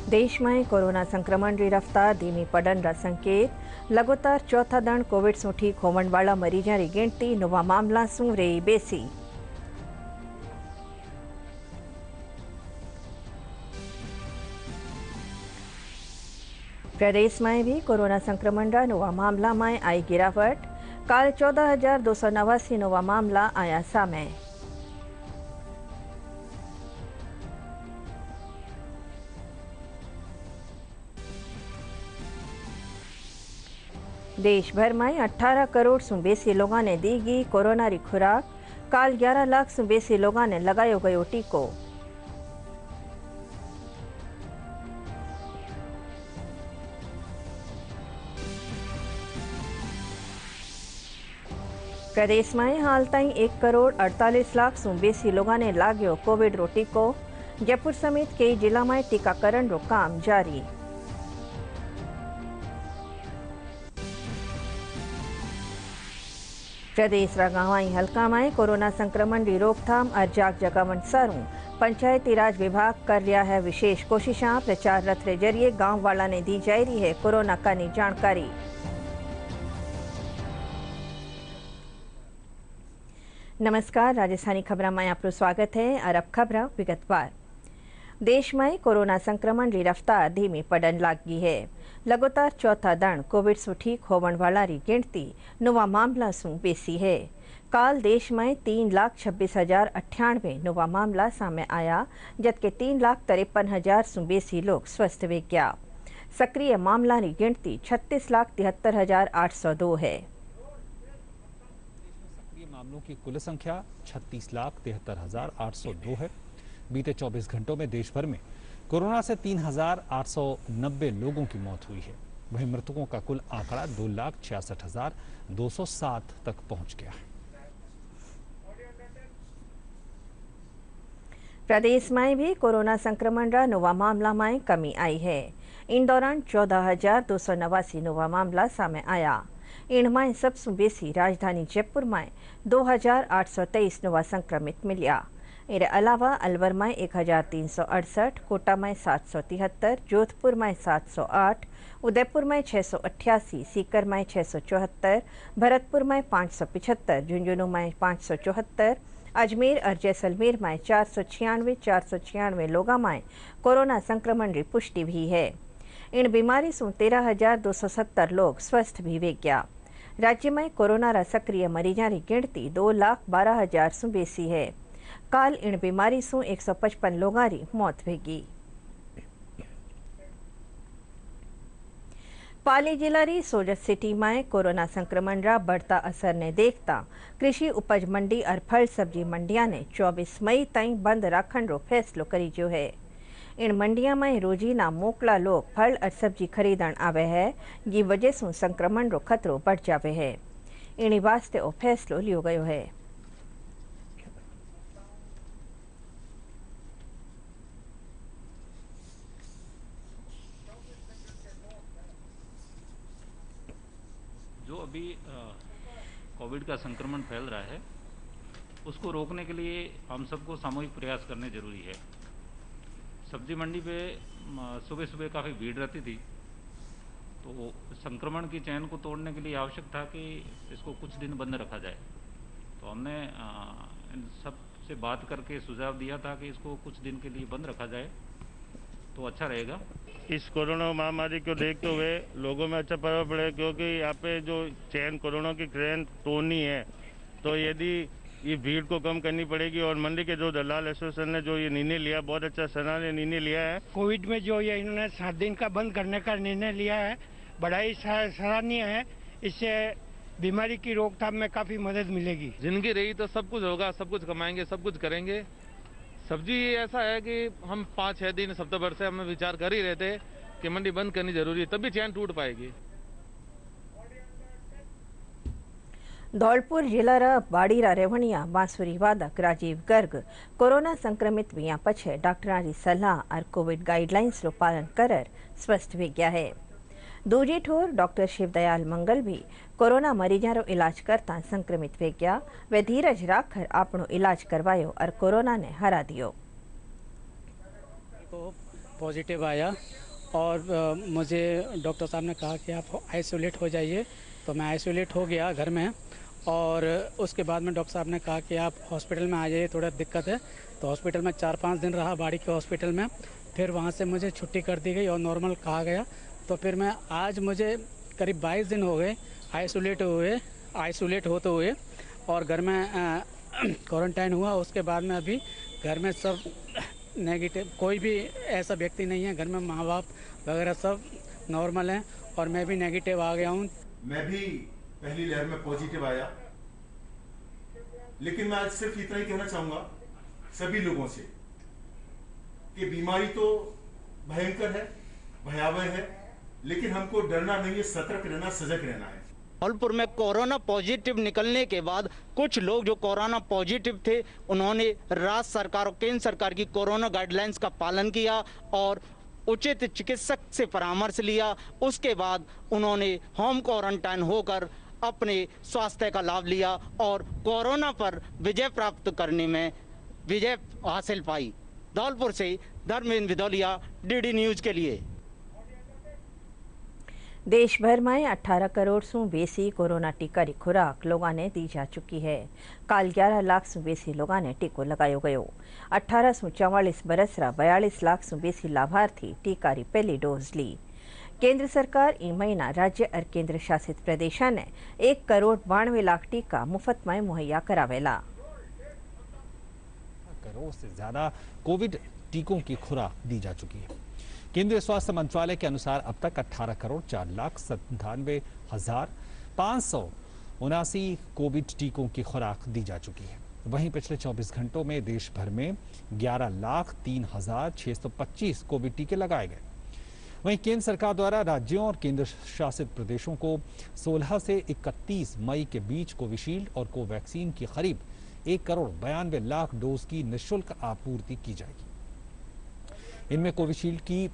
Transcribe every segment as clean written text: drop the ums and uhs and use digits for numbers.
देश में कोरोना संक्रमण की रफ्तार धीमी पड़न का संकेत। लगातार चौथा दिन कोविड से ठीक होने वाला मरीजों की गिनती नवा मामला से रही बेसी। प्रदेश में भी कोरोना संक्रमण का नवा मामला में आई गिरावट। कल 14,289 नवा मामला आया सामने। देश भर में 18 करोड़ से बेसी लोगों ने दी गई कोरोना की खुराक। कल 11 लाख से बेसी लोगों ने लगायो गयो टीको। प्रदेश में हाल तक 1 करोड़ 48 लाख से बेसी लोगों ने लाग्यो कोविड रो टीको। जयपुर समेत कई जिला में टीकाकरण रो काम जारी। प्रदेश रा गांवाई हल्का में कोरोना संक्रमण की रोकथाम और जाग जगावन सारू पंचायती राज विभाग कर रहा है विशेष कोशिशां। प्रचार रथ के जरिए गांव वाला ने दी जा रही है कोरोना का नी जानकारी। नमस्कार, राजस्थानी खबरों में आपका स्वागत है और अब खबर विगतवार। देश में कोरोना संक्रमण की रफ्तार धीमी पड़न लगी है। लगातार चौथा दिन कोविड से ठीक होने वाला की गिनती नवा मामला से बेसी है। कल देश में 3,26,098 नवा मामला सामने आया, जबकि 3,53,000 से बेसी लोग स्वस्थ हो गया। सक्रिय मामला की गिनती 36,73,802 है। सक्रिय मामलों की कुल संख्या 36,73,802 है। बीते 24 घंटों में देश भर में कोरोना से 3,890 लोगों की मौत हुई है। वहीं मृतकों का कुल आंकड़ा 2,66,207 तक पहुंच गया है। प्रदेश में भी कोरोना संक्रमण का नवा मामला में कमी आई है। इन दौरान 14,289 नवा मामला सामने आया। इनमें सबसे बेसी राजधानी जयपुर में 2,823 नवा संक्रमित मिलिया। इसके अलावा अलवर में 1,368, कोटा में 773, जोधपुर में 708, उदयपुर में 688, सीकर में 674, भरतपुर में 575, झुंझुनू में 574, अजमेर और जैसलमेर में 496 लोगों में कोरोना संक्रमण की पुष्टि भी है। इन बीमारी से 13,270 लोग स्वस्थ भी हो गया। राज्य में कोरोना रा सक्रिय मरीजों की गिनती 2,12,000 से बेसी है। कल इन बीमारी से 155 लोगों की मौत होगी। पाली जिला री सोजत सिटी में कोरोना संक्रमण रा बढ़ता असर ने देखता कृषि उपज मंडी और फल सब्जी मंडियां ने 24 मई तक बंद रखने रो फैसलो करी जो है। इन मंडिया में रोजीना मोकला लोग फल और सब्जी खरीदण आवे है, ये वजह से संक्रमण रो खतरो बढ़ जावे है। इन वास्ते ओ फैसलो लियो गयो है। जो अभी कोविड का संक्रमण फैल रहा है उसको रोकने के लिए हम सबको सामूहिक प्रयास करने जरूरी है। सब्जी मंडी पे सुबह सुबह काफ़ी भीड़ रहती थी, तो संक्रमण की चैन को तोड़ने के लिए आवश्यक था कि इसको कुछ दिन बंद रखा जाए। तो हमने इन सब से बात करके सुझाव दिया था कि इसको कुछ दिन के लिए बंद रखा जाए तो अच्छा रहेगा। इस कोरोना महामारी को देखते हुए लोगों में अच्छा प्रभाव पड़े, क्योंकि यहाँ पे जो चैन कोरोना की चैन तोड़नी है तो यदि ये भीड़ को कम करनी पड़ेगी। और मंडी के जो दलाल एसोसिएशन ने जो ये निर्णय लिया, बहुत अच्छा सराहनीय निर्णय लिया है। कोविड में जो ये इन्होंने 7 दिन का बंद करने का निर्णय लिया है, बड़ा ही सराहनीय है। इससे बीमारी की रोकथाम में काफी मदद मिलेगी। जिंदगी रही तो सब कुछ होगा, सब कुछ कमाएंगे, सब कुछ करेंगे। सब्जी ऐसा है कि हम 5-6 दिन सप्ताह भर से हम विचार कर ही रहे थे कि मंडी बंद करनी जरूरी है, तभी चैन टूट पाएगी। धौलपुर जिला रा बाड़ीरा रेवणिया बांसुरी वादक राजीव गर्ग कोरोना संक्रमित विया पछे डॉक्टरां की सलाह और कोविड गाइडलाइंस रो पालन कर स्वस्थ हो गया है। दूजी ठोर डॉक्टर शिवदयाल मंगल भी कोरोना मरीजों रो इलाज करता संक्रमित हो गया। वे धीरज राखकर अपनो इलाज करवायो और कोरोना ने हरा दियो। तो पॉजिटिव आया और मुझे डॉक्टर साहब ने कहा कि आप आइसोलेट हो जाइए, तो मैं आइसोलेट हो गया घर में। और उसके बाद में डॉक्टर साहब ने कहा कि आप हॉस्पिटल में आ जाइए, थोड़ा दिक्कत है। तो हॉस्पिटल में 4-5 दिन रहा, बाड़ी के हॉस्पिटल में। फिर वहाँ से मुझे छुट्टी कर दी गई और नॉर्मल कहा गया। तो फिर मैं आज मुझे करीब 22 दिन हो गए आइसोलेट होते हुए और घर में क्वारंटाइन हुआ। उसके बाद में अभी घर में सब नेगेटिव, कोई भी ऐसा व्यक्ति नहीं है घर में, माँ बाप वगैरह सब नॉर्मल हैं और मैं भी नेगेटिव आ गया हूँ। मैं भी पहली लहर में पॉजिटिव आया, लेकिन मैं आज सिर्फ इतना ही कहना चाहूंगा सभी लोगों से कि बीमारी तो भयंकर है, भयावह है, लेकिन हमको डरना नहीं है, सतर्क रहना, सजग रहना है। धौलपुर में कोरोना पॉजिटिव निकलने के बाद कुछ लोग जो कोरोना पॉजिटिव थे, उन्होंने राज्य सरकार और केंद्र सरकार की कोरोना गाइडलाइंस का पालन किया और उचित चिकित्सक से परामर्श लिया। उसके बाद उन्होंने होम क्वारंटाइन होकर अपने स्वास्थ्य का लाभ लिया और कोरोना पर विजय प्राप्त करने में विजय हासिल पाई। धौलपुर से धर्मेंद्र विदौलिया, डीडी न्यूज के लिए। देश भर में 18 करोड़ से बेसी कोरोना टीका की खुराक लोगों ने दी जा चुकी है। काल 11 लाख से बेसी लोगों ने टीको लगायो गयो। 18 से 44 बरसरा 42 लाख से बेसी लाभार्थी टीका की पहली डोज ली। केंद्र सरकार ई महीना राज्य और केंद्र शासित प्रदेशों ने 1 करोड़ 92 लाख टीका मुफ्त में मुहैया करावेला। करोड़ से ज्यादा कोविड टीकों की खुराक दी जा चुकी है। केंद्रीय स्वास्थ्य मंत्रालय के अनुसार अब तक 18 करोड़ 4,97,579 कोविड टीकों की खुराक दी जा चुकी है। वहीं पिछले 24 घंटों में देश भर में 11,03,625 कोविड टीके लगाए गए। वहीं केंद्र सरकार द्वारा राज्यों और केंद्र शासित प्रदेशों को 16 से 31 मई के बीच कोविशील्ड और कोवैक्सीन की करीब 1 करोड़ 92 लाख डोज की निःशुल्क आपूर्ति की जाएगी। इनमें कोविशील्ड की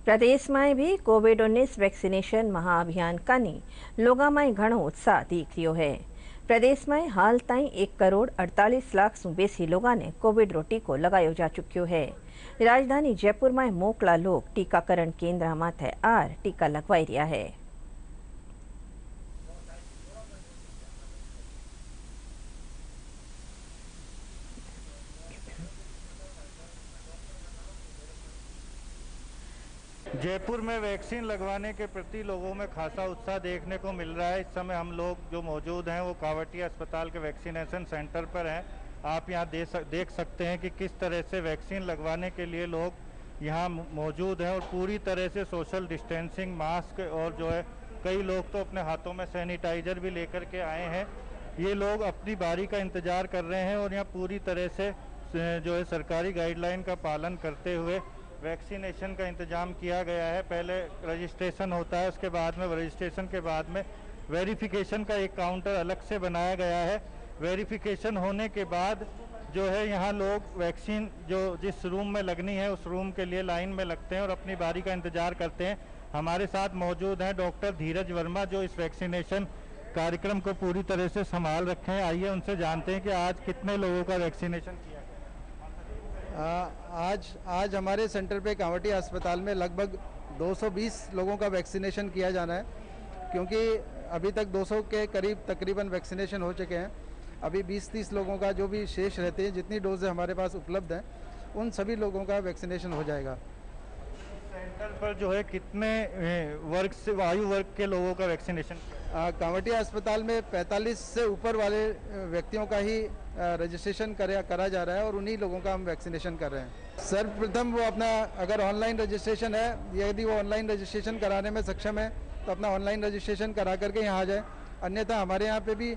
प्रदेश में भी कोविड-19 वैक्सीनेशन महाअभियान कानी लोगों में घणो उत्साह दिख रही है। प्रदेश में हाल ताई 1 करोड़ 48 लाख से बेसी लोगों ने कोविड रो टीको लगायो जा चुक्यो है। राजधानी जयपुर में मोकला लोग टीकाकरण केंद्र माथे आर टीका लगवाई रहा है। जयपुर में वैक्सीन लगवाने के प्रति लोगों में खासा उत्साह देखने को मिल रहा है। इस समय हम लोग जो मौजूद हैं वो कावटिया अस्पताल के वैक्सीनेशन सेंटर पर हैं। आप यहाँ देख सकते हैं कि किस तरह से वैक्सीन लगवाने के लिए लोग यहाँ मौजूद हैं और पूरी तरह से सोशल डिस्टेंसिंग, मास्क और जो है कई लोग तो अपने हाथों में सैनिटाइजर भी लेकर के आए हैं। ये लोग अपनी बारी का इंतज़ार कर रहे हैं और यहाँ पूरी तरह से जो है सरकारी गाइडलाइन का पालन करते हुए वैक्सीनेशन का इंतजाम किया गया है। पहले रजिस्ट्रेशन होता है, उसके बाद में रजिस्ट्रेशन के बाद में वेरिफिकेशन का एक काउंटर अलग से बनाया गया है। वेरिफिकेशन होने के बाद जो है यहाँ लोग वैक्सीन जो जिस रूम में लगनी है उस रूम के लिए लाइन में लगते हैं और अपनी बारी का इंतजार करते हैं। हमारे साथ मौजूद हैं डॉक्टर धीरज वर्मा जो इस वैक्सीनेशन कार्यक्रम को पूरी तरह से संभाल रखे हैं। आइए उनसे जानते हैं कि आज कितने लोगों का वैक्सीनेशन किया गया। आज हमारे सेंटर पे कावटिया अस्पताल में लगभग 220 लोगों का वैक्सीनेशन किया जाना है, क्योंकि अभी तक 200 के करीब तकरीबन वैक्सीनेशन हो चुके हैं। अभी 20-30 लोगों का जो भी शेष रहते हैं, जितनी डोजें हमारे पास उपलब्ध हैं, उन सभी लोगों का वैक्सीनेशन हो जाएगा। सेंटर पर जो है कितने वर्ग से आयु वर्ग के लोगों का वैक्सीनेशन? कावटिया अस्पताल में 45 से ऊपर वाले व्यक्तियों का ही रजिस्ट्रेशन करा जा रहा है और उन्हीं लोगों का हम वैक्सीनेशन कर रहे हैं। सर्वप्रथम वो अपना अगर ऑनलाइन रजिस्ट्रेशन है, यदि वो ऑनलाइन रजिस्ट्रेशन कराने में सक्षम है तो अपना ऑनलाइन रजिस्ट्रेशन करा करके यहाँ आ जाए। अन्यथा हमारे यहाँ पे भी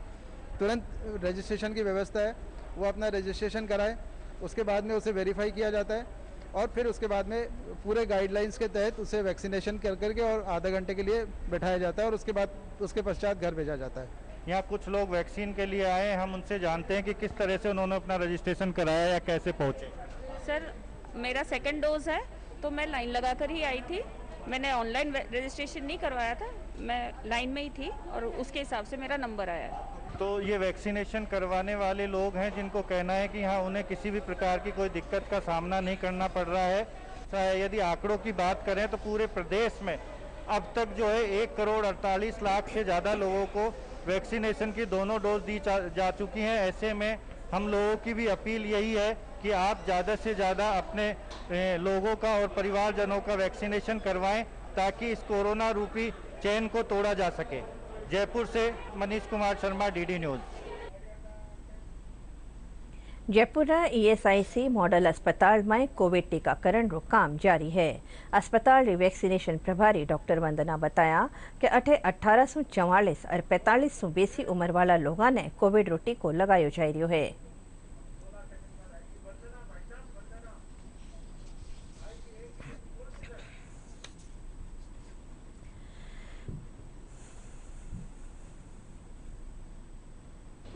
तुरंत रजिस्ट्रेशन की व्यवस्था है, वो अपना रजिस्ट्रेशन कराए, उसके बाद में उसे वेरीफाई किया जाता है और फिर उसके बाद में पूरे गाइडलाइंस के तहत उसे वैक्सीनेशन कर करके और आधा घंटे के लिए बैठाया जाता है और उसके पश्चात घर भेजा जाता है। यहाँ कुछ लोग वैक्सीन के लिए आए हैं, हम उनसे जानते हैं कि किस तरह से उन्होंने अपना रजिस्ट्रेशन कराया या कैसे पहुँचे। सर मेरा 2nd डोज है तो मैं लाइन लगा कर ही आई थी मैंने ऑनलाइन रजिस्ट्रेशन नहीं करवाया था, मैं लाइन में ही थी और उसके हिसाब से मेरा नंबर आया है। तो ये वैक्सीनेशन करवाने वाले लोग हैं जिनको कहना है कि हाँ उन्हें किसी भी प्रकार की कोई दिक्कत का सामना नहीं करना पड़ रहा है। यदि आंकड़ों की बात करें तो पूरे प्रदेश में अब तक जो है 1,48,00,000 से ज़्यादा लोगों को वैक्सीनेशन की दोनों डोज दी जा चुकी हैं। ऐसे में हम लोगों की भी अपील यही है कि आप ज़्यादा से ज़्यादा अपने लोगों का और परिवारजनों का वैक्सीनेशन करवाएं ताकि इस कोरोना रूपी चेन को तोड़ा जा सके। जयपुर से Manish Kumar Sharma, DD news. Jaipur ESIC model अस्पताल में कोविड टीकाकरण रो काम जारी है। अस्पताल री वैक्सीनेशन प्रभारी डॉक्टर वंदना बताया कि अठे 1844 और 45 सु बेसी उम्र वाला लोगों ने कोविड रो टीको लगायो जाई रह्यो है।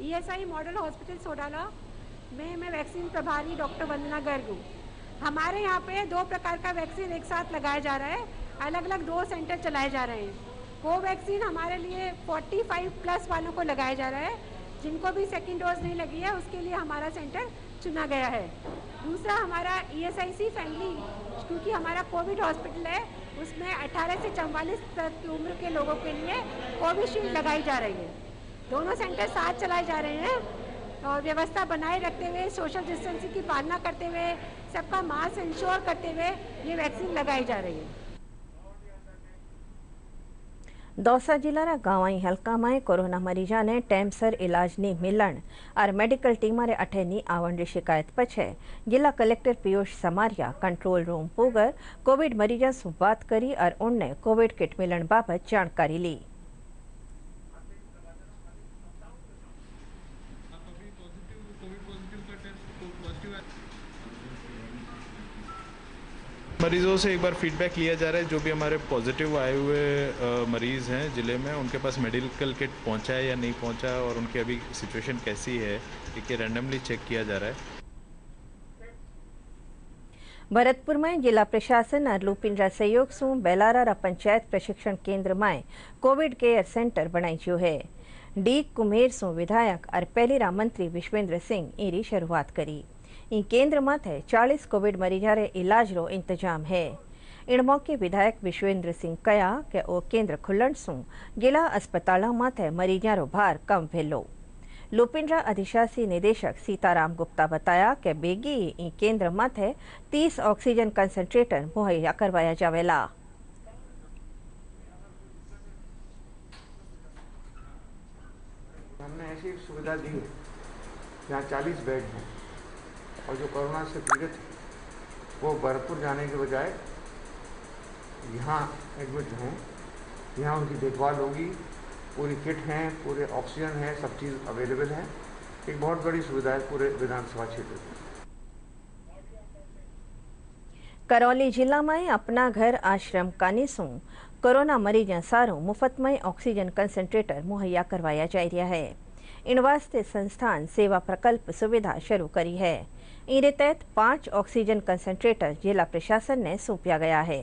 ईएसआई मॉडल हॉस्पिटल सोडाला में मैं वैक्सीन प्रभारी डॉक्टर वंदना गर्ग हूँ। हमारे यहाँ पे 2 प्रकार का वैक्सीन एक साथ लगाया जा रहा है, अलग अलग 2 सेंटर चलाए जा रहे हैं। कोवैक्सीन हमारे लिए 45+ वालों को लगाया जा रहा है, जिनको भी सेकेंड डोज नहीं लगी है उसके लिए हमारा सेंटर चुना गया है। दूसरा हमारा ईएसआईसी फ्रेंडली, क्योंकि हमारा कोविड हॉस्पिटल है, उसमें 18 से 44 तक की उम्र के लोगों के लिए कोविशील्ड लगाई जा रही है। दोनों सेंटर साथ चलाए जा रहे हैं और व्यवस्था बनाए रखते हुए, सोशल डिस्टेंसिंग की पालना करते हुए, सबका मास्क इंश्योर करते हुए ये वैक्सीन लगाई जा रही है। दौसा जिला गांवाई हल्का में कोरोना मरीजा ने टाइमसर इलाज नहीं मिलन और मेडिकल टीम रे अठे नी आवण री शिकायत पछे जिला collector Piyush Samaria control room पुगर कोविड मरीजा से बात करी और उनने कोविड किट मिलन बाबत जानकारी ली। मरीजों से एक बार फीडबैक लिया जा रहा है। जो भी हमारे पॉजिटिव आए हुए मरीज़ हैं ज़िले में, उनके पास मेडिकल किट पहुंचा है या नहीं पहुंचा और उनकी अभी सिचुएशन कैसी है, ये रैंडमली चेक किया जा रहा है। भरतपुर में जिला प्रशासन और लुपिन सहयोग से बेलारा पंचायत प्रशिक्षण केंद्र में कोविड केयर सेंटर बनाई है। डी कुमेर सु विधायक और पहलीरा मंत्री विश्वेंद्र सिंह इरी शुरुआत करी। इन केंद्र माथे 40 कोविड मरीजा रे इलाज रो इंतजाम है। इन मौके विधायक विश्वेंद्र सिंह कहा कि ओ केंद्र खुलण सु जिला अस्पताल माथे मरीजा रो भार कम भेलो। लुपिनरा अधिशासी निदेशक सीताराम गुप्ता बताया कि बेगी इन केंद्र माथे 30 ऑक्सीजन कंसंट्रेटर मुहैया करवाया जावेला। हमने ऐसी सुविधा दी है जहाँ 40 बेड हैं और जो कोरोना से पीड़ित वो भरतपुर जाने के बजाय यहाँ एडमिट हैं। यहाँ उनकी देखभाल होगी, पूरी किट हैं, पूरे ऑक्सीजन है, सब चीज़ अवेलेबल है। एक बहुत बड़ी सुविधा है पूरे विधानसभा क्षेत्र में। करौली जिला में अपना घर आश्रम कानीसू कोरोना मरीजा सारू मुफ्त में ऑक्सीजन कंसंट्रेटर मुहैया करवाया जा रहा है। इन वास्ते संस्थान सेवा प्रकल्प सुविधा शुरू करी है। इनके तहत 5 ऑक्सीजन कंसंट्रेटर जिला प्रशासन ने सौंपा गया है।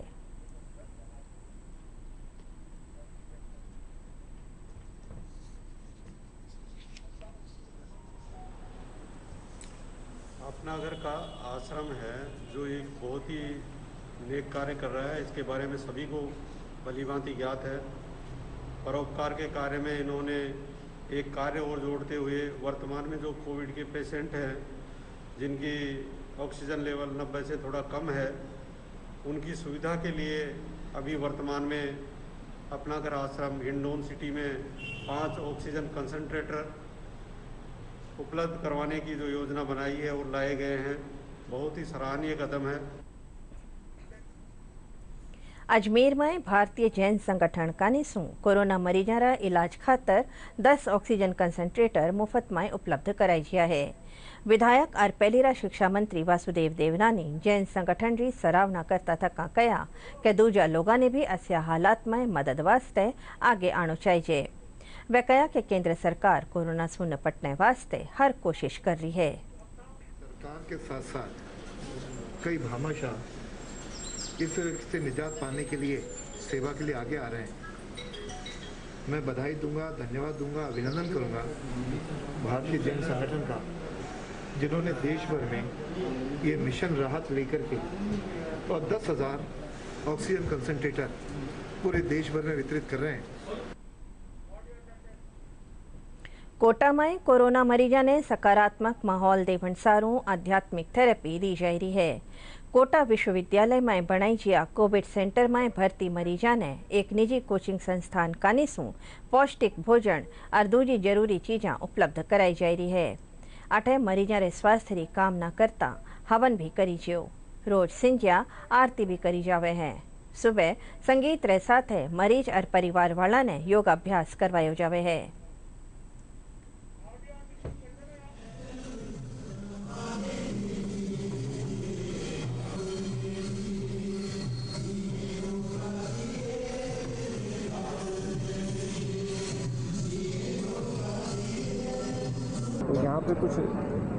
अपना घर का आश्रम है जो एक बहुत ही नेक कार्य कर रहा है। इसके बारे में सभी को भलीभांति ज्ञात है। परोपकार के कार्य में इन्होंने एक कार्य और जोड़ते हुए वर्तमान में जो कोविड के पेशेंट हैं जिनकी ऑक्सीजन लेवल 90 से थोड़ा कम है, उनकी सुविधा के लिए अभी वर्तमान में अपना घर आश्रम हिंडोन सिटी में 5 ऑक्सीजन कंसंट्रेटर उपलब्ध करवाने की जो योजना बनाई है और लाए गए हैं, बहुत ही सराहनीय कदम है। अजमेर में भारतीय जैन संगठन कानीसू कोरोना मरीजा रा इलाज खातर 10 ऑक्सीजन कंसंट्रेटर मुफ्त में उपलब्ध कराई गया है। विधायक और पहलीरा शिक्षा मंत्री वासुदेव देवनानी जैन संगठन की सराहना करता थका कहा कि दूजा लोगों ने भी ऐसे हालात में मदद वास्ते आगे आना चाहिए। वे कहा कि केंद्र सरकार कोरोना से निपटने वास्ते हर कोशिश कर रही है। सरकार के साथ साथ कई भामाशाह इस से निजात पाने के लिए सेवा के लिए आगे आ रहे हैं। मैं बधाई दूंगा, धन्यवाद दूंगा, अभिनंदन करूंगा भारतीय जन संगठन का, जिन्होंने देश भर में ये मिशन राहत लेकर के और 10,000 ऑक्सीजन कंसंट्रेटर पूरे देश भर में वितरित कर रहे हैं। कोटा में कोरोना मरीजा ने सकारात्मक माहौल दे भंसारू आध्यात्मिक थेरेपी दी जा रही है। कोटा विश्वविद्यालय में बनाई जिया कोविड सेंटर में भर्ती मरीजा ने एक निजी कोचिंग संस्थान कानीसू पौष्टिक भोजन और दूजी जरूरी चीज़ा उपलब्ध कराई जा रही है। अठे मरीजा रे स्वास्थ्य की कामना करता हवन भी करी जो, रोज संध्या आरती भी करी जावे है। सुबह संगीत रे साथे मरीज और परिवार वाला ने योगाभ्यास करवायो जावे है। तो यहाँ पे कुछ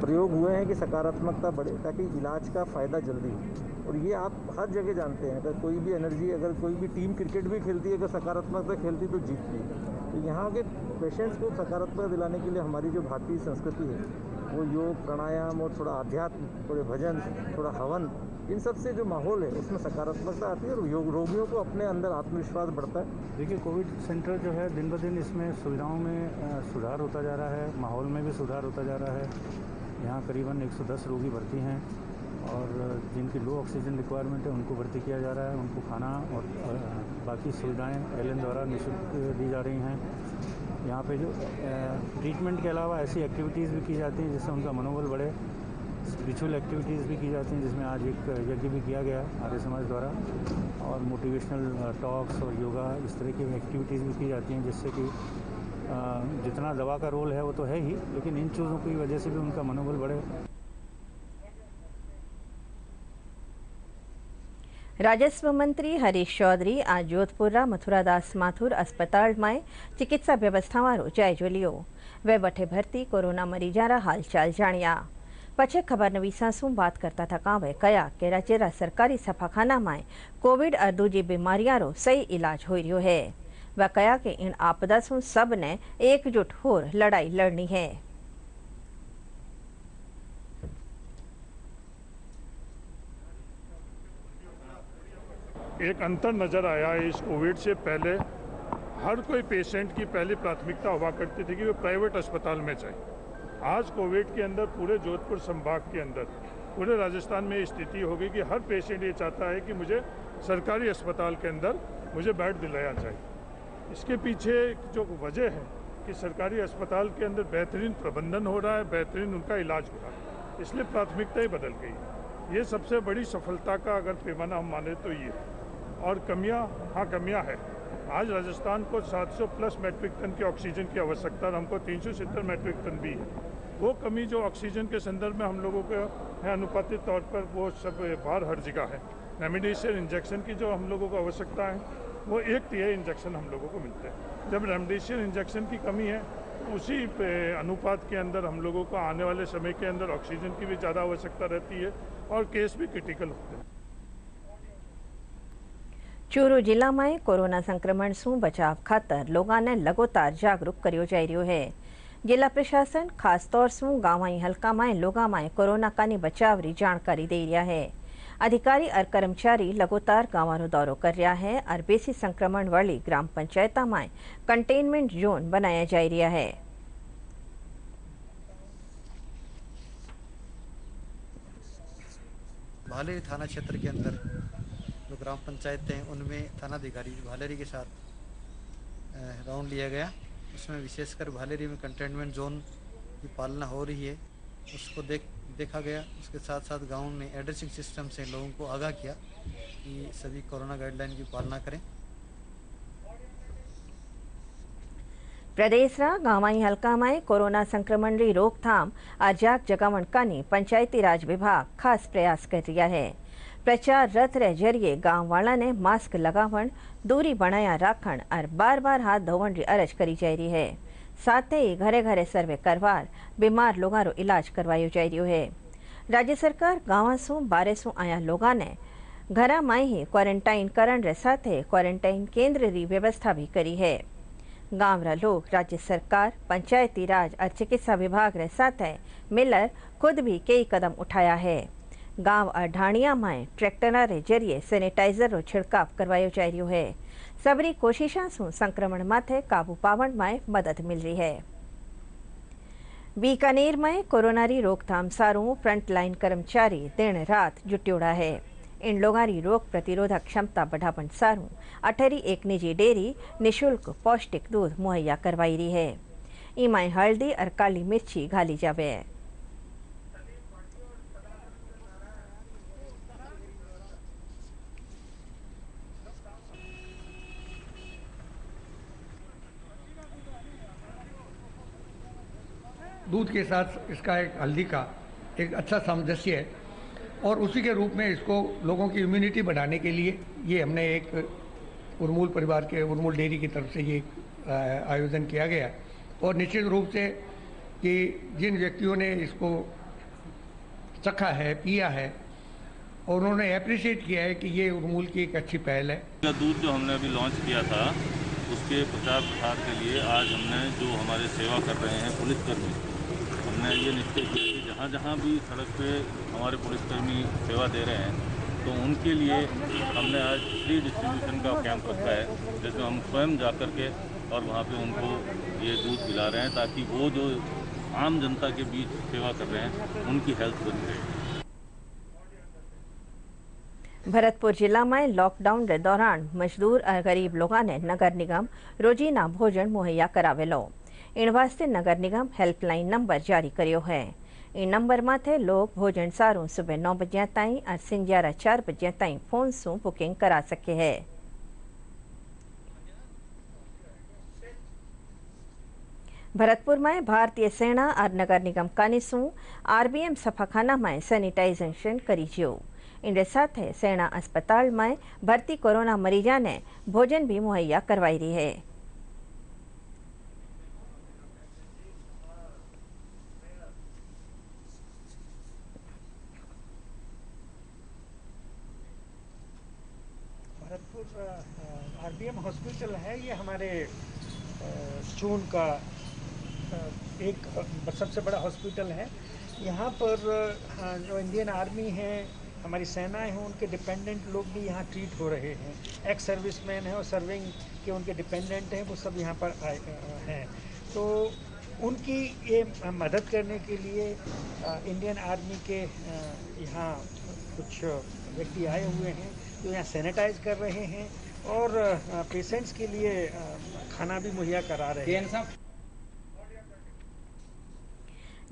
प्रयोग हुए हैं कि सकारात्मकता बढ़े ताकि इलाज का फ़ायदा जल्दी हो। और ये आप हर जगह जानते हैं, अगर कोई भी एनर्जी, अगर कोई भी टीम क्रिकेट भी खेलती है, अगर सकारात्मकता खेलती तो जीतती है। तो यहाँ के पेशेंट्स को सकारात्मकता दिलाने के लिए हमारी जो भारतीय संस्कृति है वो योग, प्राणायाम और थोड़ा अध्यात्म, थोड़े भजन, थोड़ा हवन, इन सब से जो माहौल है उसमें सकारात्मकता आती है और रोगियों को अपने अंदर आत्मविश्वास बढ़ता है। देखिए, कोविड सेंटर जो है दिन ब दिन इसमें सुविधाओं में सुधार होता जा रहा है, माहौल में भी सुधार होता जा रहा है। यहाँ करीबन 110 रोगी भर्ती हैं और जिनकी लो ऑक्सीजन रिक्वायरमेंट है उनको भर्ती किया जा रहा है। उनको खाना और बाकी सुविधाएं एलएन द्वारा निःशुल्क दी जा रही हैं। यहाँ पे जो ट्रीटमेंट के अलावा ऐसी एक्टिविटीज़ भी की जाती हैं जिससे उनका मनोबल बढ़े। स्पिरिचुअल एक्टिविटीज़ भी की जाती हैं, जिसमें आज एक यज्ञ भी किया गया आर्य समाज द्वारा, और मोटिवेशनल टॉक्स और योगा, इस तरह की एक्टिविटीज़ भी की जाती हैं जिससे कि जितना दवा का रोल है वो तो है ही, लेकिन इन चीज़ों की वजह से भी उनका मनोबल बढ़े। राजस्व मंत्री हरीश चौधरी आज जोधपुर मथुरादास माथुर अस्पताल में चिकित्सा व्यवस्थावारो जायजो लियो। वे बठे भर्ती कोरोना मरीजा रा हालचाल जानिया। पछे खबरनवीसा सु बात करता था कावे कया कि राज्य रा सरकारी सफाखाना में कोविड और दूजी बीमारियां रो सही इलाज हो रही है। वह कया कि इन आपदा सु सब ने एकजुट होर लड़ाई लड़नी है। एक अंतर नज़र आया है इस कोविड से पहले हर कोई पेशेंट की पहली प्राथमिकता हुआ करती थी कि वो प्राइवेट अस्पताल में जाए। आज कोविड के अंदर पूरे जोधपुर संभाग के अंदर, पूरे राजस्थान में स्थिति हो गई कि हर पेशेंट ये चाहता है कि मुझे सरकारी अस्पताल के अंदर मुझे बेड दिलाया जाए। इसके पीछे जो वजह है कि सरकारी अस्पताल के अंदर बेहतरीन प्रबंधन हो रहा है, बेहतरीन उनका इलाज हो रहा है, इसलिए प्राथमिकता ही बदल गई। ये सबसे बड़ी सफलता का अगर पैमाना हम माने तो ये। और कमियां, हाँ कमियां है। आज राजस्थान को 700 प्लस मैट्रिक टन की ऑक्सीजन की आवश्यकता है, हमको 370 मैट्रिक टन भी है। वो कमी जो ऑक्सीजन के संदर्भ में हम लोगों के है अनुपातिक तौर पर वो सब बाहर हर जगह है। रेमडेसिविर इंजेक्शन की जो हम लोगों को आवश्यकता है वो 1/3 इंजेक्शन हम लोगों को मिलते हैं। जब रेमडेसिविर इंजेक्शन की कमी है उसी अनुपात के अंदर हम लोगों को आने वाले समय के अंदर ऑक्सीजन की भी ज़्यादा आवश्यकता रहती है और केस भी क्रिटिकल होते हैं। चूरू जिला में कोरोना संक्रमण से बचाव खातर लोगों ने लगातार जागरूक करियो जा रही है। जिला प्रशासन खास तौर से गांवी हल्का में लोगों में कोरोना का बचाव री जानकारी दे रहा है। अधिकारी और कर्मचारी लगातार गांवों दौरो कर रहा है और बेसी संक्रमण वाली ग्राम पंचायत में कंटेनमेंट जोन बनाया जा रहा है। भालेरी थाना क्षेत्र के अंदर जो ग्राम पंचायतें हैं उनमें थानाधिकारी भालेरी के साथ राउंड लिया गया। उसमें विशेषकर भालेरी में कंटेनमेंट जोन की पालना हो रही है, उसको देखा गया। उसके साथ साथ गांव में एड्रेसिंग सिस्टम से लोगों को आगाह किया कि सभी कोरोना गाइडलाइन की पालना करें। प्रदेश रा गांवी हल्का में कोरोना संक्रमण की रोकथाम और जाग जगावण कानी पंचायती राज विभाग खास प्रयास कर रहा है। प्रचार रथ रे जरिए गांव वाला ने मास्क लगावण, दूरी बनाया राखण और बार बार हाथ धोवण की अरज करी जा रही है। साथ ही घरे घरे सर्वे करवार बीमार लोगों रो इलाज करवायो जा रही है। राज्य सरकार गांव सु बारे सु आया लोगों ने घरा में ही क्वारंटाइन करण रे साथे क्वारंटाइन केंद्र री व्यवस्था भी करी है। गांव रा लोग राज्य सरकार, पंचायती राज और चिकित्सा विभाग रे साथे मिलर खुद भी कई कदम उठाया है। गांव और ढाणिया में ट्रेक्टर रे जरिए सैनिटाइजर रो छिड़काव करवायो जा रह्यो है। सबरी कोशिशों से संक्रमण माथे काबू पावण में मदद मिल रही है। बीकानेर में कोरोना री रोकथाम सारू फ्रंटलाइन कर्मचारी दिन रात जुट्योड़ा है। इन लोगों की रोग प्रतिरोधक क्षमता बढ़ावन सारू अठरी एक निजी डेयरी निशुल्क पौष्टिक दूध मुहैया करवाई रही है। इमाय हल्दी और काली मिर्ची घाली जावे। दूध के साथ इसका एक हल्दी का एक अच्छा सामंजस्य है और उसी के रूप में इसको लोगों की इम्यूनिटी बढ़ाने के लिए ये हमने एक उर्मूल परिवार के उर्मूल डेयरी की तरफ से ये आयोजन किया गया और निश्चित रूप से कि जिन व्यक्तियों ने इसको चखा है, पिया है और उन्होंने अप्रिशिएट किया है कि ये उर्मूल की एक अच्छी पहल है। दूध जो हमने अभी लॉन्च किया था उसके प्रचार प्रसार के लिए आज हमने जो हमारे सेवा कर रहे हैं पुलिसकर्मी, हमने ये निश्चय किया कि जहाँ जहाँ भी सड़क पे हमारे पुलिसकर्मी सेवा दे रहे हैं तो उनके लिए हमने आज फ्री डिस्ट्रीब्यूशन का कैंप रखा है, जिसमें हम स्वयं जा कर के और वहाँ पे उनको ये दूध पिला रहे हैं ताकि वो जो आम जनता के बीच सेवा कर रहे हैं उनकी हेल्थ बनी रहे। भरतपुर जिला में लॉकडाउन के दौरान मजदूर और गरीब लोगों ने नगर निगम रोजीना भोजन मुहैया करावेलो। इन वास्ते नगर निगम हेल्पलाइन नंबर जारी करियो है। इन नंबर माथे लोग भोजन सारू सुबह 9 बजे ताई और संझारा 4 बजे ताई फोन से बुकिंग करा सके है। भरतपुर में भारतीय सेना और नगर निगम कानिसू आरबीएम सफाखाना में सैनिटाइजेशन करी जो। इनके साथ सेना अस्पताल में भर्ती कोरोना मरीजा ने भोजन भी मुहैया करवाई रही है। भरतपुर आरबीएम हॉस्पिटल है, ये हमारे जून का एक सबसे बड़ा हॉस्पिटल है। यहाँ पर जो इंडियन आर्मी है, हमारी सेनाएं हैं, उनके डिपेंडेंट लोग भी यहाँ ट्रीट हो रहे हैं। एक्स सर्विसमैन हैं और सर्विंग के उनके डिपेंडेंट हैं, वो सब यहाँ पर आए हैं। तो उनकी ये मदद करने के लिए इंडियन आर्मी के यहाँ कुछ व्यक्ति आए हुए हैं जो यहाँ सैनिटाइज कर रहे हैं और पेशेंट्स के लिए खाना भी मुहैया करा रहे हैं।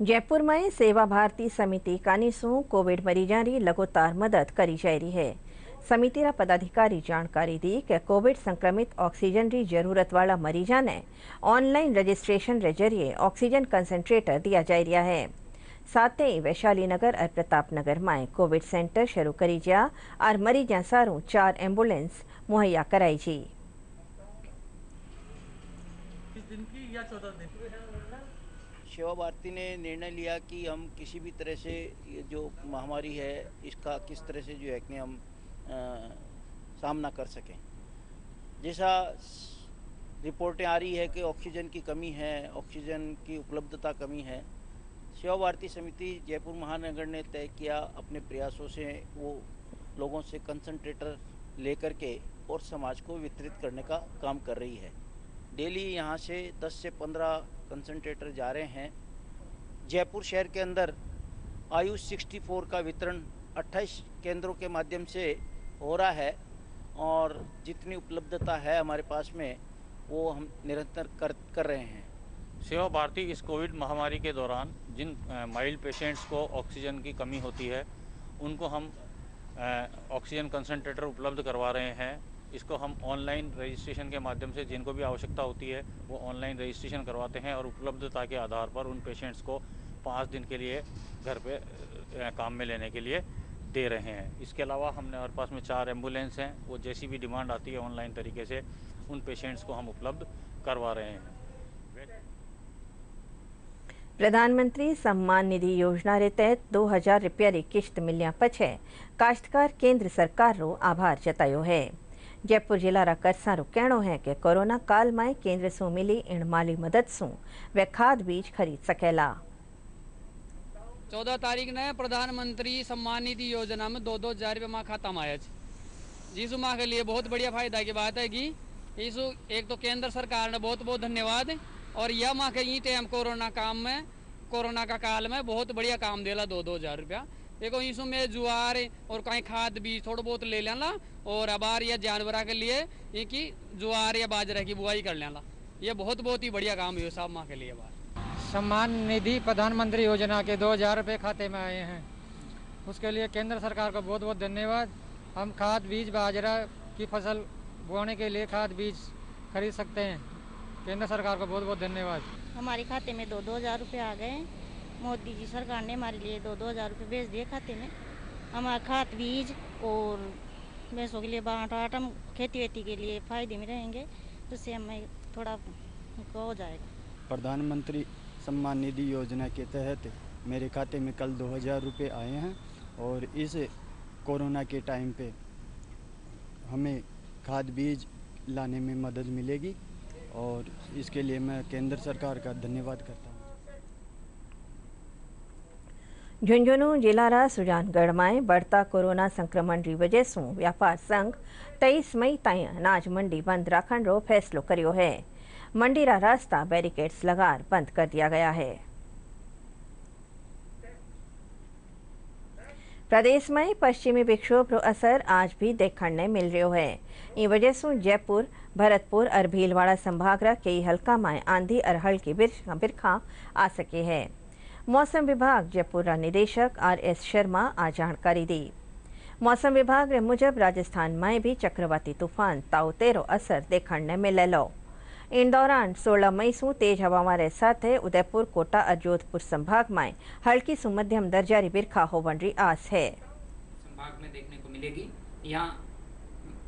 जयपुर में सेवा भारती समिति कानिसू कोविड मरीजों की लगातार मदद करी जा रही है। समिति पदाधिकारी जानकारी दी कि कोविड संक्रमित ऑक्सीजन की जरूरत वाला मरीजों ने ऑनलाइन रजिस्ट्रेशन के जरिए ऑक्सीजन कंसंट्रेटर दिया जा रहा है। साथ ही वैशाली नगर और प्रताप नगर में कोविड सेंटर शुरू करी जा और मरीजा सारू 4 एम्बुलेंस मुहैया कराई जी। सेवा भारती ने निर्णय लिया कि हम किसी भी तरह से ये जो महामारी है इसका किस तरह से जो है कि हम सामना कर सकें। जैसा रिपोर्टें आ रही है कि ऑक्सीजन की कमी है, ऑक्सीजन की उपलब्धता कमी है। सेवा भारती समिति जयपुर महानगर ने तय किया अपने प्रयासों से वो लोगों से कंसंट्रेटर लेकर के और समाज को वितरित करने का काम कर रही है। डेली यहाँ से 10 से 15 कंसंट्रेटर जा रहे हैं। जयपुर शहर के अंदर आयुष 64 का वितरण 28 केंद्रों के माध्यम से हो रहा है और जितनी उपलब्धता है हमारे पास में वो हम निरंतर कर रहे हैं। सेवा भारती इस कोविड महामारी के दौरान जिन माइल्ड पेशेंट्स को ऑक्सीजन की कमी होती है उनको हम ऑक्सीजन कंसंट्रेटर उपलब्ध करवा रहे हैं। इसको हम ऑनलाइन रजिस्ट्रेशन के माध्यम से जिनको भी आवश्यकता होती है वो ऑनलाइन रजिस्ट्रेशन करवाते हैं और उपलब्धता के आधार पर उन पेशेंट्स को 5 दिन के लिए घर पे काम में लेने के लिए दे रहे हैं। इसके अलावा हमने हमारे पास में 4 एम्बुलेंस हैं, वो जैसी भी डिमांड आती है ऑनलाइन तरीके से उन पेशेंट्स को हम उपलब्ध करवा रहे हैं। प्रधानमंत्री सम्मान निधि योजना रे तहत 2000 रुपया री किश्त मिलने पछे काश्तकार केंद्र सरकार रो आभार जतायो है। जयपुर जिला रा करसा रो कहनो है कि कोरोना काल में केंद्र सु मिली इन माली मदद सु वे खाद बीज खरीद सकेला। 14 तारीख ने प्रधानमंत्री सम्मान निधि योजना में 2-2 हजार रुपये माँ खाता में आया जिसु माँ के लिए बहुत बढ़िया फायदा की बात है कि इस एक तो केंद्र सरकार ने बहुत बहुत धन्यवाद और यह माँ के ये टाइम कोरोना का काल में बहुत बढ़िया काम देला 2-2 हजार रुपया। देखो इसमें में जुआर और कहीं खाद बीज थोड़ा बहुत ले लेना और अबार या जानवरा के लिए ये कि जुआर या बाजरा की बुआई कर लेना। ये बहुत ही बढ़िया काम है साहब माँ के लिए। बात सम्मान निधि प्रधानमंत्री योजना के 2000 रुपये खाते में आए हैं, उसके लिए केंद्र सरकार को बहुत बहुत धन्यवाद। हम खाद बीज बाजरा की फसल बोने के लिए खाद बीज खरीद सकते हैं। केंद्र सरकार को बहुत बहुत धन्यवाद। हमारे खाते में 2-2 हजार रुपये आ गए। मोदी जी सरकार ने हमारे लिए 2-2 हजार रुपये भेज दिए खाते में। हमारा खाद बीज और भैंसों के लिए बाँट हम खेती वेती के लिए फायदे में रहेंगे, तो उससे हमें थोड़ा हो जाएगा। प्रधानमंत्री सम्मान निधि योजना के तहत मेरे खाते में कल 2000 रुपये आए हैं और इस कोरोना के टाइम पे हमें खाद बीज लाने में मदद मिलेगी और इसके लिए मैं केंद्र सरकार का धन्यवाद करता हूँ। झुंझुनू जिला सुजानगढ़ में बढ़ता कोरोना संक्रमण की वजह से व्यापार संघ 23 मई ताईं अनाज मंडी बंद रखने रो फैसलो करियो है। मंडी रा रास्ता बैरिकेड्स लगार बंद कर दिया गया है। प्रदेश में पश्चिमी विक्षोभ रो असर आज भी देखने मिल रहा है। इन वजह से जयपुर, भरतपुर और भीलवाड़ा संभाग रा कई हल्का में आंधी और हल्की बिरखा आ सके है। मौसम विभाग जयपुर रा निदेशक RS शर्मा आ जानकारी दी। मौसम विभाग रे मुजब राजस्थान में भी चक्रवाती तूफान ताऊ-ते रो असर देखने मिलेलो। इन दौरान 16 मई से तेज हवाओं रे साथे उदयपुर, कोटा और जोधपुर संभाग में हल्की से मध्यम दर्जा री बिरखा होवन री आस है। संभाग में देखने को मिलेगी। यहाँ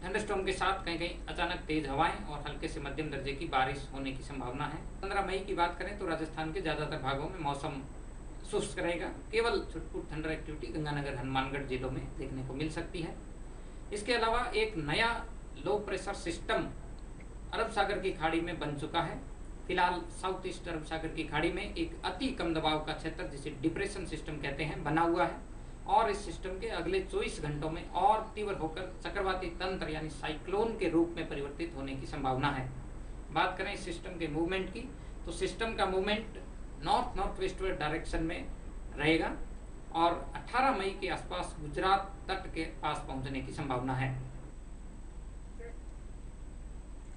थंडरस्टॉर्म के साथ कहीं अचानक तेज हवाएं और हल्के से मध्यम दर्जे की बारिश होने की संभावना है। 15 मई की बात करें तो राजस्थान के ज्यादातर भागों में मौसम शुष्क रहेगा। केवल छुटपुट थंडर एक्टिविटी गंगानगर, हनुमानगढ़ जिलों में देखने को मिल सकती है। इसके अलावा एक नया लो प्रेशर सिस्टम अरब सागर की खाड़ी में बन चुका है। फिलहाल साउथ ईस्ट अरब सागर की खाड़ी में एक अति कम दबाव का क्षेत्र, जिसे डिप्रेशन सिस्टम कहते हैं, बना हुआ है और इस सिस्टम के अगले 24 घंटों में और तीव्र होकर चक्रवाती तंत्र यानी साइक्लोन के रूप में परिवर्तित होने की संभावना है। बात करें इस सिस्टम के मूवमेंट की, तो सिस्टम का मूवमेंट नॉर्थ वेस्टवर्ड डायरेक्शन में रहेगा और 18 मई के आसपास गुजरात तट के पास पहुंचने की संभावना है।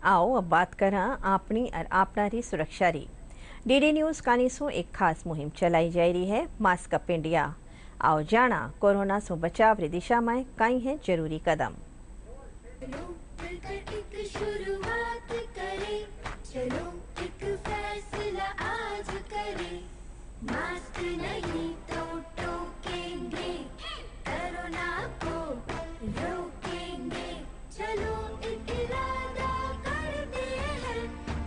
आओ अब बात करा अपनी और आपनारी सुरक्षा री। DD न्यूज कानीसो एक खास मुहिम चलाई जा रही है, मास्क अप इंडिया। आओ जाना कोरोना से बचाव री दिशा में कई है जरूरी कदम। चलो एक फैसला आज करें, मास्क नहीं तो टोकेंगे, कोरोना को रोकेंगे। चलो एक इरादा करते हैं,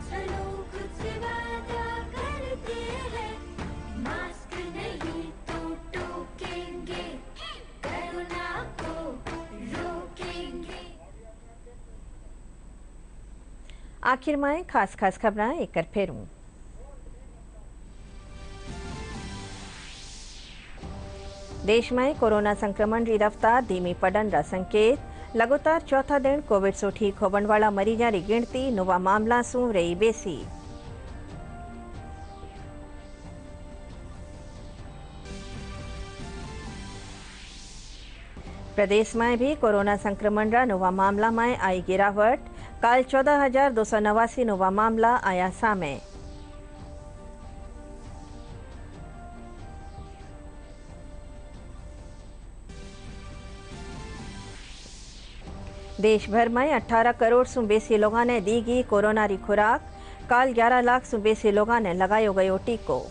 चलो कुछ वादा करते हैं, मास्क नहीं तो टोकेंगे, कोरोना को रोकेंगे। आखिर में खास खबरें एक कर फेरूं। देश में कोरोना संक्रमण की रफ्तार धीमी पड़न का संकेत। लगातार चौथा दिन कोविड से ठीक होने वाला मरीजों की गिनती नवा मामला से रही बेसी। प्रदेश में भी कोरोना संक्रमण का नवा मामला में आई गिरावट। कल 14,289 नवा मामला आया सामे। देश भर में 18 करोड़ से बेसी लोगों ने दी गई कोरोना की खुराक। कल 11 लाख से बेसी लोगों ने लगायो गयो टीको।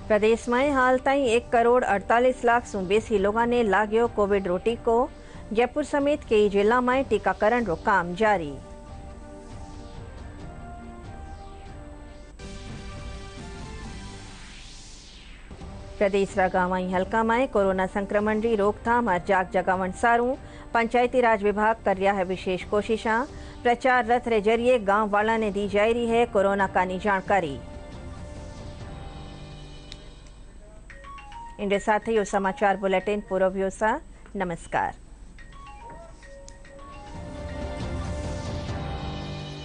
प्रदेश में हाल ताईं 1 करोड़ 48 लाख से बेसी लोगों ने लाग्यो कोविड रो टीको। जयपुर समेत कई जिला में टीकाकरण रो काम जारी। प्रदेश गांवई हल्का में कोरोना संक्रमण की रोकथाम और जाग जगावण सारू पंचायती राज विभाग कर रहा है विशेष कोशिशां। प्रचार रथ के जरिए गांव वाला ने दी जा रही है कोरोना का जानकारी। इनके साथ ही समाचार बुलेटिन पूरा हुआ। नमस्कार।